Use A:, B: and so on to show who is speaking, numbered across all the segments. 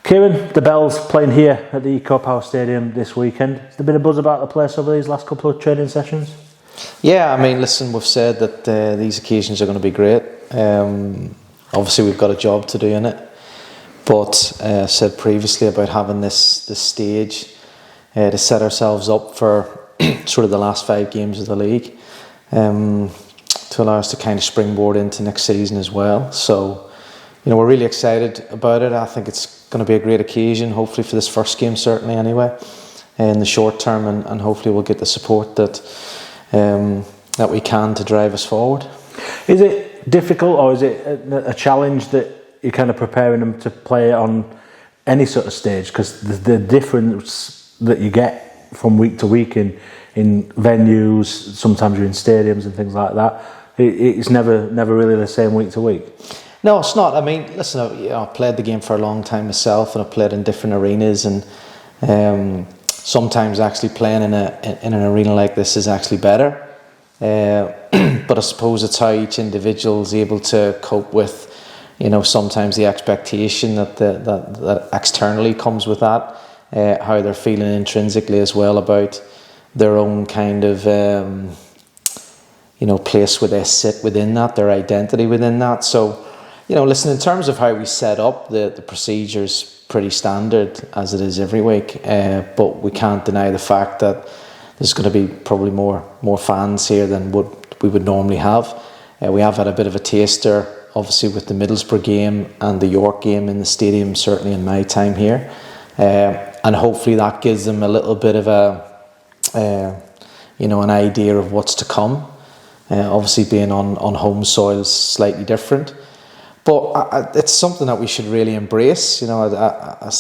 A: Ciaran, the Bells playing here at the Eco Power Stadium this weekend. Has there been a buzz about the place over these last couple of training sessions?
B: Yeah, I mean, listen, we've said that these occasions are going to be great. Obviously, we've got a job to do in it. But I said previously about having this stage to set ourselves up for sort of the last 5 games of the league, to allow us to kind of springboard into next season as well. So, we're really excited about it. I think it's going to be a great occasion, hopefully for this first game, certainly anyway, in the short term, and hopefully we'll get the support that we can to drive us forward.
A: Is it difficult, or is it a challenge that you're kind of preparing them to play on any sort of stage? Because the difference that you get from week to week in venues, sometimes you're in stadiums and things like that, it's never really the same week to week.
B: No, it's not. I mean, listen, I've played the game for a long time myself, and I've played in different arenas, and sometimes actually playing in an arena like this is actually better. But I suppose it's how each individual is able to cope with, sometimes the expectation that externally comes with that, how they're feeling intrinsically as well about their own kind of place where they sit within that, their identity within that. So, listen, in terms of how we set up, the procedure's pretty standard as it is every week, but we can't deny the fact that there's going to be probably more fans here than what we would normally have. We have had a bit of a taster, obviously, with the Middlesbrough game and the York game in the stadium, certainly in my time here, and hopefully that gives them a little bit of an idea of what's to come. Obviously, being on home soil is slightly different. But it's something that we should really embrace. I've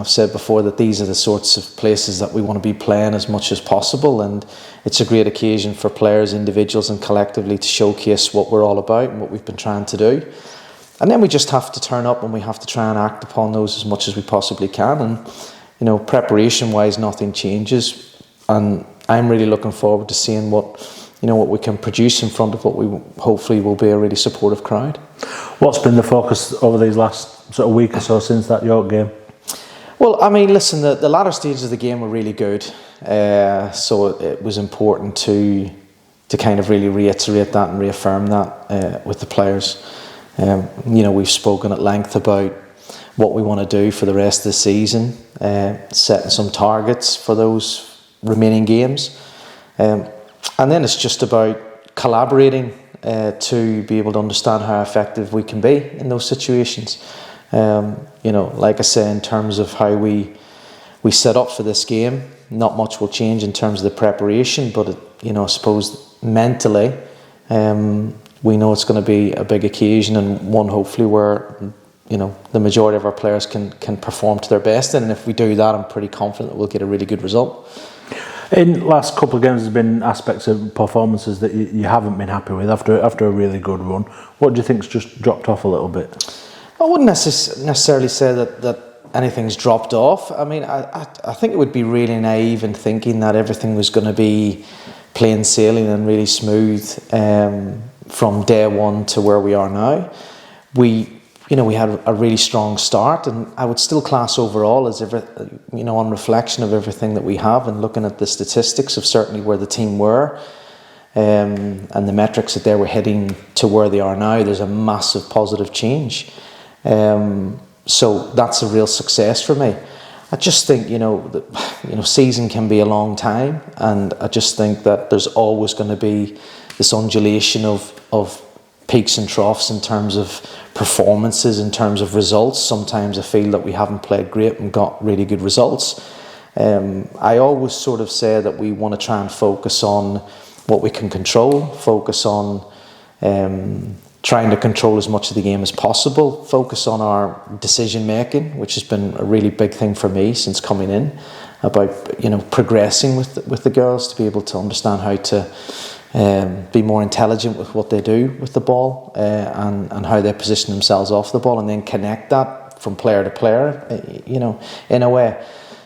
B: said before that these are the sorts of places that we want to be playing as much as possible, and it's a great occasion for players, individuals, and collectively to showcase what we're all about and what we've been trying to do. And then we just have to turn up, and we have to try and act upon those as much as we possibly can. And preparation-wise, nothing changes, and I'm really looking forward to seeing what we can produce in front of what we hopefully will be a really supportive crowd.
A: What's been the focus over these last sort of week or so since that York game?
B: Well, I mean, listen, the latter stages of the game were really good, so it was important to kind of really reiterate that and reaffirm that with the players. We've spoken at length about what we want to do for the rest of the season, setting some targets for those remaining games. And then it's just about collaborating to be able to understand how effective we can be in those situations. Like I say, in terms of how we set up for this game, not much will change in terms of the preparation, but I suppose mentally, we know it's going to be a big occasion, and one hopefully where the majority of our players can perform to their best in. And if we do that, I'm pretty confident that we'll get a really good result.
A: In the last couple of games, there's been aspects of performances that you haven't been happy with after a really good run. What do you think's just dropped off a little bit?
B: I wouldn't necessarily say that anything's dropped off. I mean, I think it would be really naive in thinking that everything was going to be plain sailing and really smooth from day one to where we are now. We had a really strong start, and I would still class overall as on reflection of everything that we have and looking at the statistics of certainly where the team were and the metrics that they were heading to where they are now. There's a massive positive change, so that's a real success for me. I just think season can be a long time, and I just think that there's always going to be this undulation of peaks and troughs in terms of performances, in terms of results. Sometimes I feel that we haven't played great and got really good results. I always sort of say that we want to try and focus on what we can control, focus on trying to control as much of the game as possible, focus on our decision making, which has been a really big thing for me since coming in, about progressing with the girls to be able to understand how to be more intelligent with what they do with the ball and how they position themselves off the ball, and then connect that from player to player, in a way.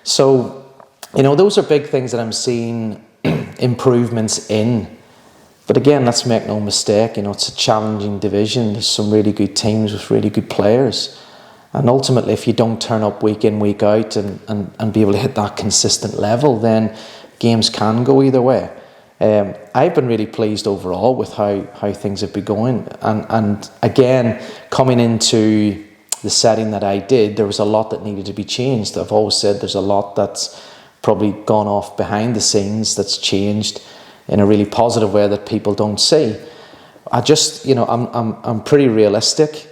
B: So, those are big things that I'm seeing improvements in. But again, let's make no mistake, it's a challenging division. There's some really good teams with really good players. And ultimately, if you don't turn up week in, week out and be able to hit that consistent level, then games can go either way. I've been really pleased overall with how things have been going. And again, coming into the setting that I did, there was a lot that needed to be changed. I've always said there's a lot that's probably gone off behind the scenes that's changed in a really positive way that people don't see. I just, I'm pretty realistic.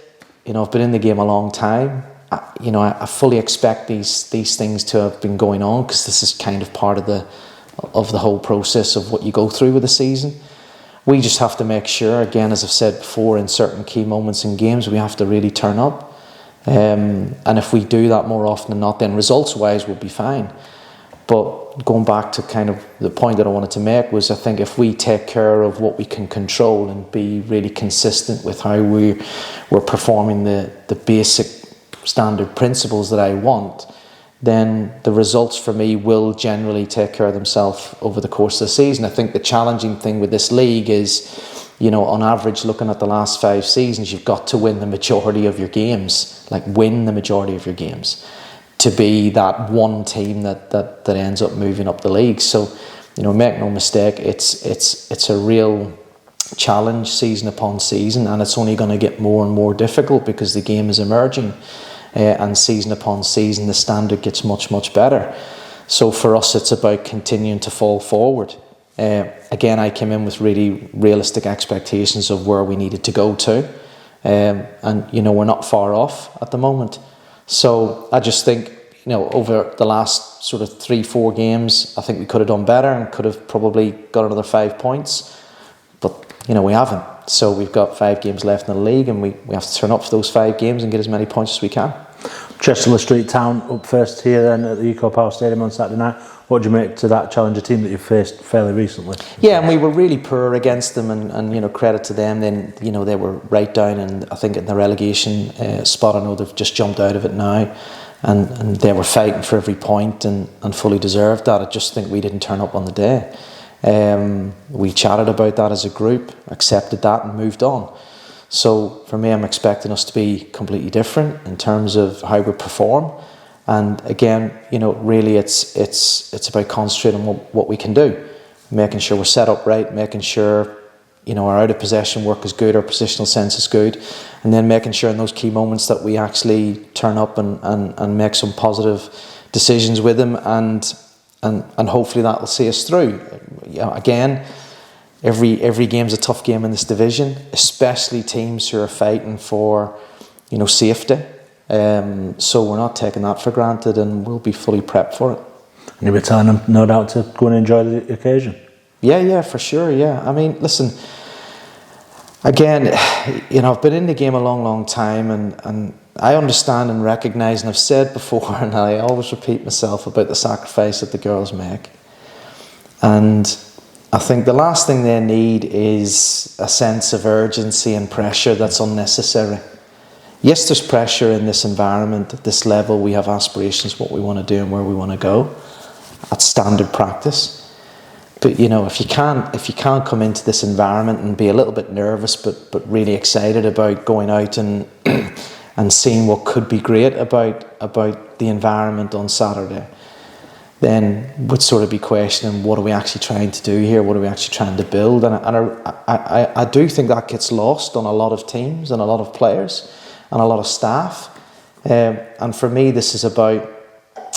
B: I've been in the game a long time. I fully expect these things to have been going on, because this is kind of part of the whole process of what you go through with the season. We just have to make sure, again, as I've said before, in certain key moments in games, we have to really turn up. And if we do that more often than not, then results-wise we'll be fine. But going back to kind of the point that I wanted to make was, I think if we take care of what we can control and be really consistent with how we're performing the basic standard principles that I want, then the results for me will generally take care of themselves over the course of the season. I think the challenging thing with this league is, on average, looking at the last 5 seasons, you've got to win the majority of your games, to be that one team that ends up moving up the league. So, make no mistake, it's a real challenge season upon season, and it's only going to get more and more difficult because the game is emerging, and season upon season the standard gets much, much better. So for us, it's about continuing to fall forward. Again, I came in with really realistic expectations of where we needed to go to, and we're not far off at the moment. So I just think, over the last sort of 3-4 games, I think we could have done better and could have probably got another 5 points. But, we haven't. So we've got 5 games left in the league, and we have to turn up for those 5 games and get as many points as we can.
A: Chester Street Town up first here then at the Eco Power Stadium on Saturday night. What do you make to that Challenger team that you've faced fairly recently? Yeah,
B: and we were really poor against them, and credit to them. Then they were right down, and I think in the relegation spot. I know they've just jumped out of it now, and they were fighting for every point and fully deserved that. I just think we didn't turn up on the day. We chatted about that as a group, accepted that, and moved on. So for me, I'm expecting us to be completely different in terms of how we perform. And again, really it's about concentrating on what we can do, making sure we're set up right, making sure our out of possession work is good, our positional sense is good, and then making sure in those key moments that we actually turn up and make some positive decisions with them, and hopefully that will see us through. Again, every game's a tough game in this division, especially teams who are fighting for safety. So we're not taking that for granted, and we'll be fully prepped for it.
A: And you'll be telling them, no doubt, to go and enjoy the occasion.
B: Yeah, for sure. Yeah, I mean, listen. Again, I've been in the game a long, long time, and I understand and recognise, and I've said before, and I always repeat myself about the sacrifice that the girls make. And I think the last thing they need is a sense of urgency and pressure that's unnecessary. Yes, there's pressure in this environment, at this level. We have aspirations, what we want to do and where we want to go. That's standard practice. But if you can't come into this environment and be a little bit nervous, but really excited about going out and seeing what could be great about the environment on Saturday, then would sort of be questioning, what are we actually trying to do here? What are we actually trying to build? And I do think that gets lost on a lot of teams and a lot of players and a lot of staff. And for me, this is about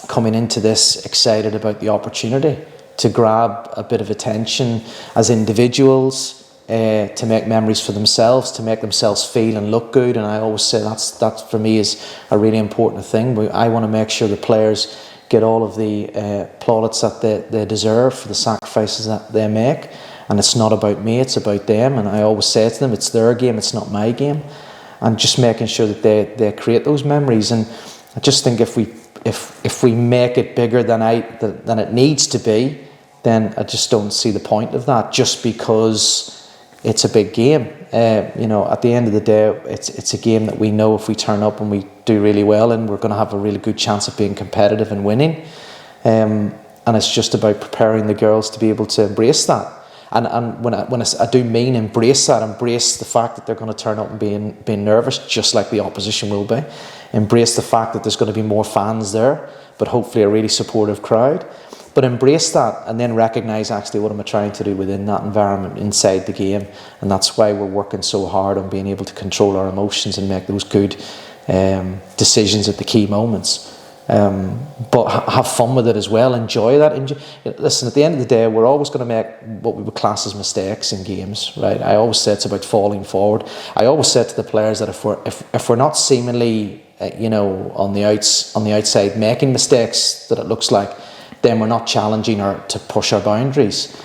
B: coming into this excited about the opportunity to grab a bit of attention as individuals, to make memories for themselves, to make themselves feel and look good. And I always say that for me is a really important thing. I want to make sure the players get all of the plaudits that they deserve for the sacrifices that they make. And it's not about me, it's about them. And I always say to them, it's their game, it's not my game. And just making sure that they create those memories. And I just think if we make it bigger than it needs to be, then I just don't see the point of that, just because it's a big game. At the end of the day, it's a game that we know if we turn up and we do really well, and we're going to have a really good chance of being competitive and winning. And it's just about preparing the girls to be able to embrace that. And when I do mean embrace that, embrace the fact that they're going to turn up and being nervous, just like the opposition will be. embrace the fact that there's going to be more fans there, but hopefully a really supportive crowd. But embrace that and then recognise actually what am I trying to do within that environment, inside the game. And that's why we're working so hard on being able to control our emotions and make those good decisions at the key moments. But have fun with it as well, enjoy that. Listen, at the end of the day, we're always going to make what we would class as mistakes in games, right? I always say it's about falling forward. I always say to the players that if we're not seemingly on the outside making mistakes that it looks like, then we're not challenging or to push our boundaries,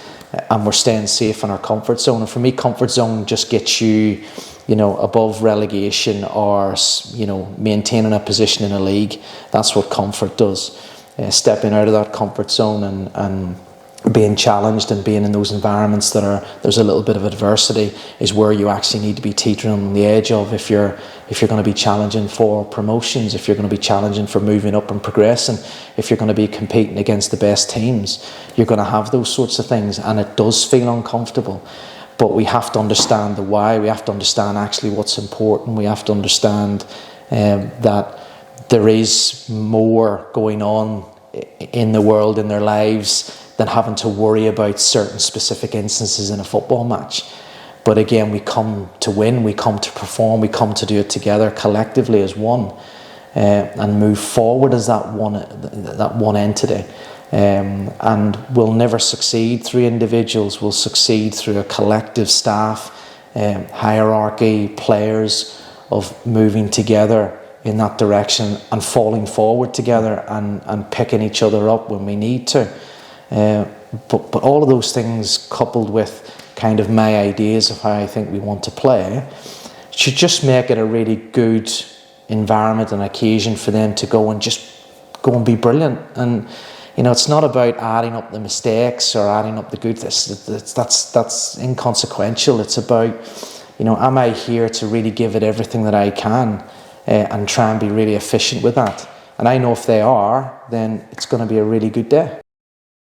B: and we're staying safe in our comfort zone. And for me, comfort zone just gets you above relegation or maintaining a position in a league. That's what comfort does. Stepping out of that comfort zone and being challenged and being in those environments there's a little bit of adversity is where you actually need to be teetering on the edge of, if you're going to be challenging for promotions, if you're going to be challenging for moving up and progressing, if you're going to be competing against the best teams. You're going to have those sorts of things, and it does feel uncomfortable. But we have to understand the why. We have to understand actually what's important. We have to understand that there is more going on in the world, in their lives, than having to worry about certain specific instances in a football match. But again, we come to win, we come to perform, we come to do it together collectively as one, and move forward as that one entity. And we'll never succeed through individuals. We'll succeed through a collective staff, hierarchy, players, of moving together in that direction and falling forward together and picking each other up when we need to. But all of those things, coupled with kind of my ideas of how I think we want to play, should just make it a really good environment and occasion for them to go and be brilliant. And it's not about adding up the mistakes or adding up the good. That's inconsequential. It's about, am I here to really give it everything that I can and try and be really efficient with that? And I know if they are, then it's going to be a really good day.